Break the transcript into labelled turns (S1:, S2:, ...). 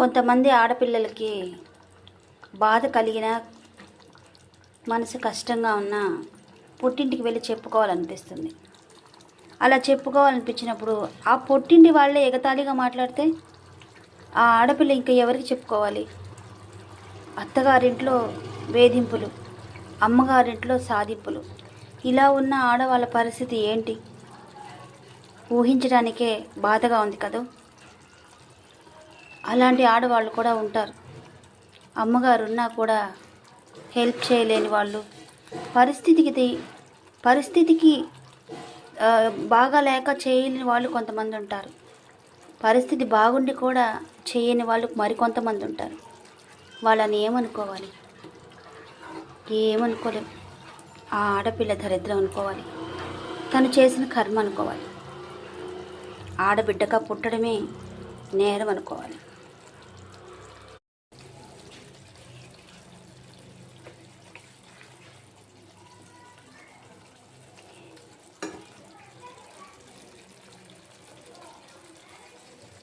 S1: కొంతమంది ఆడపిల్లలకి బాధ కలిగిన మనసు కష్టంగా ఉన్న పుట్టింటికి వెళ్ళి చెప్పుకోవాలనిపిస్తుంది. అలా చెప్పుకోవాలనిపించినప్పుడు ఆ పుట్టింటి వాళ్ళే ఎగతాళిగా మాట్లాడితే ఆ ఆడపిల్ల ఇంకా ఎవరికి చెప్పుకోవాలి? అత్తగారింట్లో వేధింపులు, అమ్మగారింట్లో సాధింపులు, ఇలా ఉన్న ఆడవాళ్ళ పరిస్థితి ఏంటి? ఊహించడానికే బాధగా ఉంది కదా. అలాంటి ఆడవాళ్ళు కూడా ఉంటారు. అమ్మగారున్నా కూడా హెల్ప్ చేయలేని వాళ్ళు, పరిస్థితికి బాగా లేక చేయని వాళ్ళు కొంతమంది ఉంటారు. పరిస్థితి బాగుండి కూడా చేయని వాళ్ళు మరికొంతమంది ఉంటారు. వాళ్ళని ఏమనుకోవాలి? ఏమనుకోలేం. ఆ ఆడపిల్ల దరిద్రం అనుకోవాలి. తను చేసిన కర్మ అనుకోవాలి. ఆడబిడ్డగా పుట్టడమే నేరం అనుకోవాలి.